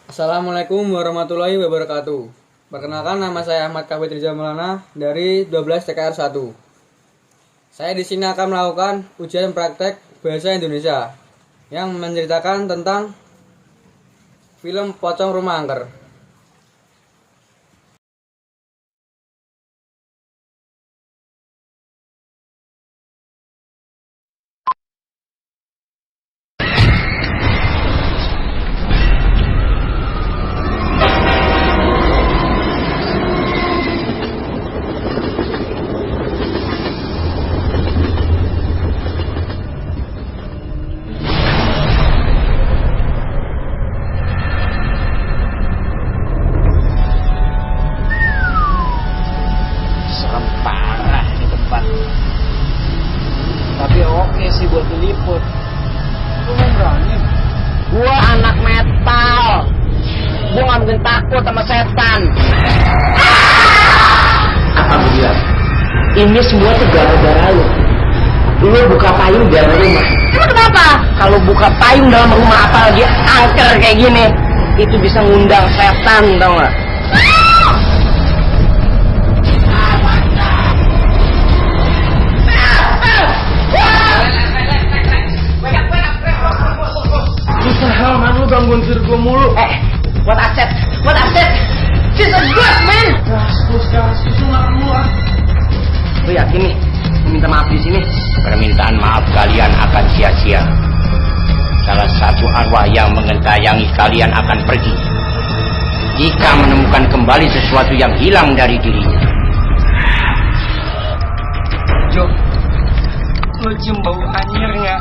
Assalamualaikum warahmatullahi wabarakatuh. Perkenalkan, nama saya Ahmad Kafit Rizal Maulana dari 12 TKR 1. Saya di sini akan melakukan ujian praktek bahasa Indonesia yang menceritakan tentang film Pocong Rumah Angker. Serem parah di tempat. Tapi oke sih buat diliput. Lu yang berani. Gua anak metal. Gua gak mungkin takut sama setan. Apa lu bilang? Ini semua tuh gara-gara lu. Lu buka payung dalam rumah. Emang kenapa? Kalau buka payung dalam rumah apalagi angker kayak gini, itu bisa ngundang setan, tau gak? Bisa hal man, lu gangguin diri gue mulu. What I said? She's a good man. Terus lu gak perlu ah. Lu yakin nih? Lu minta maaf di sini? Permintaan maaf kalian akan sia-sia. Salah satu arwah yang mengentayangi kalian akan pergi jika menemukan kembali sesuatu yang hilang dari dirinya. Jo, lu cium bau anyir nggak?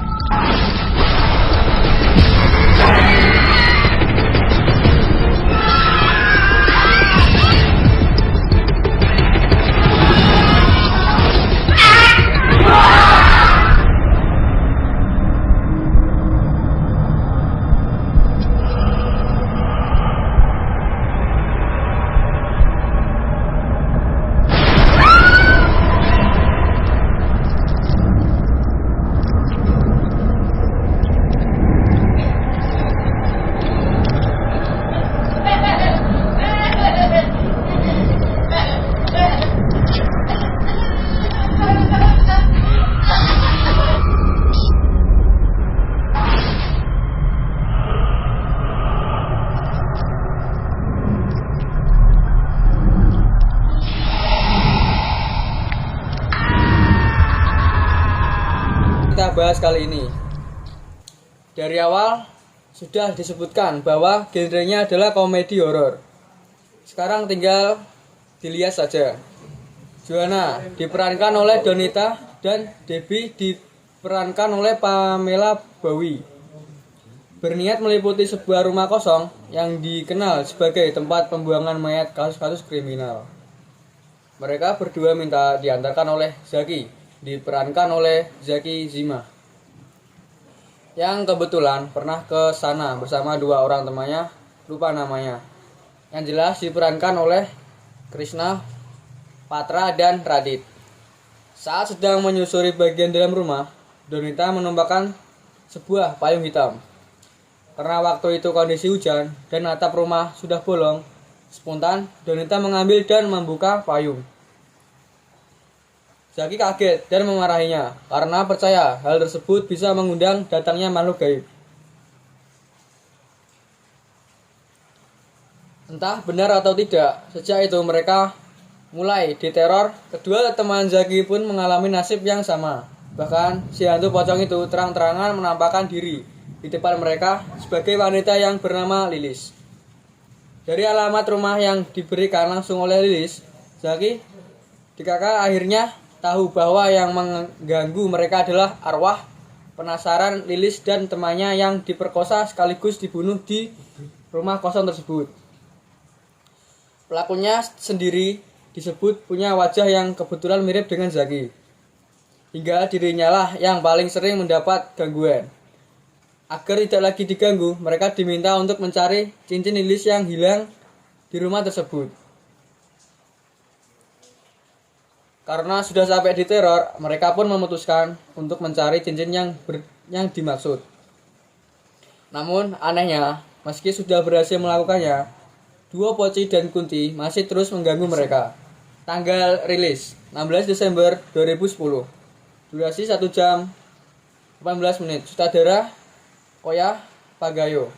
Kita bahas kali ini. Dari awal sudah disebutkan bahwa genrenya adalah komedi horor. Sekarang tinggal dilihat saja. Joanna diperankan oleh Donita dan Debbie diperankan oleh Pamela Bowie. Berniat meliputi sebuah rumah kosong yang dikenal sebagai tempat pembuangan mayat kasus-kasus kriminal. Mereka berdua minta diantarkan oleh Zaki, diperankan oleh Zaki Zima, yang kebetulan pernah ke sana bersama dua orang temannya, lupa namanya. Yang jelas diperankan oleh Krishna, Patra, dan Radit. Saat sedang menyusuri bagian dalam rumah, Donita menumpahkan sebuah payung hitam. Karena waktu itu kondisi hujan dan atap rumah sudah bolong, spontan Donita mengambil dan membuka payung. Zaki kaget dan memarahinya karena percaya hal tersebut bisa mengundang datangnya makhluk gaib. Entah benar atau tidak, sejak itu mereka mulai diteror. Kedua teman Zaki pun mengalami nasib yang sama. Bahkan si hantu pocong itu terang-terangan menampakkan diri di depan mereka sebagai wanita yang bernama Lilis. Dari alamat rumah yang diberikan langsung oleh Lilis, Zaki dikakak akhirnya tahu bahwa yang mengganggu mereka adalah arwah penasaran Lilis dan temannya yang diperkosa sekaligus dibunuh di rumah kosong tersebut. Pelakunya sendiri disebut punya wajah yang kebetulan mirip dengan Zaki. Hingga dirinya lah yang paling sering mendapat gangguan. Agar tidak lagi diganggu, mereka diminta untuk mencari cincin Lilis yang hilang di rumah tersebut. Karena sudah sampai diteror, mereka pun memutuskan untuk mencari cincin yang dimaksud. Namun anehnya, meski sudah berhasil melakukannya, duo Poci dan Kunti masih terus mengganggu mereka. Tanggal rilis 16 Desember 2010. Durasi 1 jam 18 menit. Sutradara Koya Pagayo.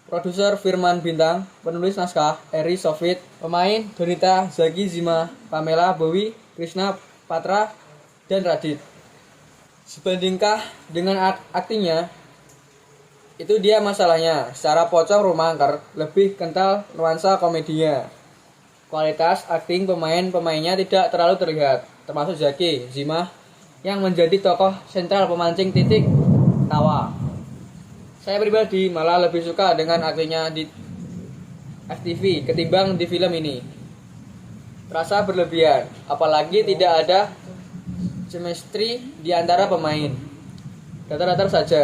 Produser Firman Bintang, penulis naskah Eri Sofit, pemain Donita, Zaki Zima, Pamela Bowie, Krishna Patra, dan Radit. Sebandingkah dengan aktingnya, itu dia masalahnya. Secara pocong rumah angker, lebih kental nuansa komedinya. Kualitas akting pemain-pemainnya tidak terlalu terlihat, termasuk Zaki Zima yang menjadi tokoh sentral pemancing titik tawa. Saya pribadi malah lebih suka dengan aktingnya di FTV ketimbang di film ini. Terasa berlebihan, apalagi tidak ada chemistry di antara pemain. Datar-datar saja.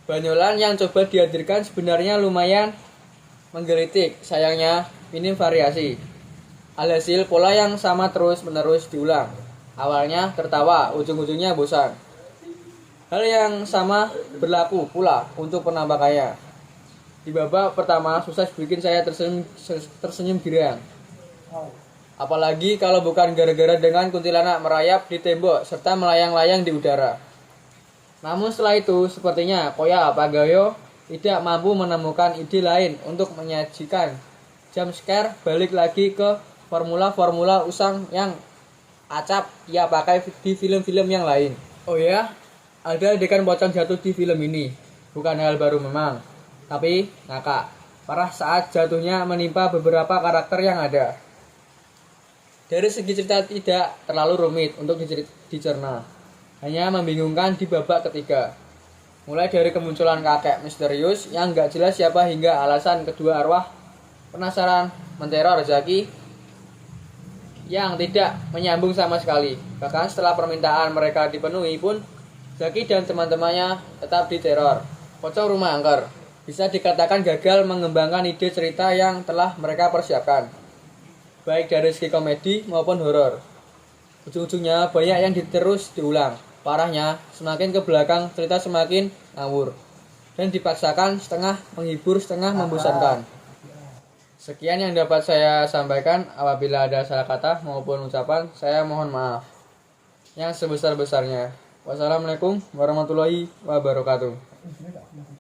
Banyolan yang coba dihadirkan sebenarnya lumayan menggelitik, sayangnya minim variasi. Alhasil pola yang sama terus-menerus diulang. Awalnya tertawa, ujung-ujungnya bosan. Hal yang sama berlaku pula untuk penampakannya. Di babak pertama susah bikin saya tersenyum girang. Apalagi kalau bukan gara-gara dengan kuntilanak merayap di tembok serta melayang-layang di udara. Namun setelah itu sepertinya Koya Pagayo tidak mampu menemukan ide lain untuk menyajikan jump scare, balik lagi ke formula-formula usang yang acap ia pakai di film-film yang lain. Oh ya, ada adegan pocong jatuh di film ini. Bukan hal baru memang, tapi ngakak. Parah saat jatuhnya menimpa beberapa karakter yang ada. Dari segi cerita tidak terlalu rumit untuk dicerna. Hanya membingungkan di babak ketiga. Mulai dari kemunculan kakek misterius yang gak jelas siapa hingga alasan kedua arwah penasaran menteror Zaki yang tidak menyambung sama sekali. Bahkan setelah permintaan mereka dipenuhi pun Zaki dan teman-temannya tetap diteror. Pocong rumah angker bisa dikatakan gagal mengembangkan ide cerita yang telah mereka persiapkan, baik dari segi komedi maupun horor. Ujung-ujungnya banyak yang terus diulang. Parahnya, semakin ke belakang cerita semakin ngawur dan dipaksakan, setengah menghibur, setengah membosankan. Sekian yang dapat saya sampaikan. Apabila ada salah kata maupun ucapan, saya mohon maaf yang sebesar-besarnya. Wassalamualaikum warahmatullahi wabarakatuh.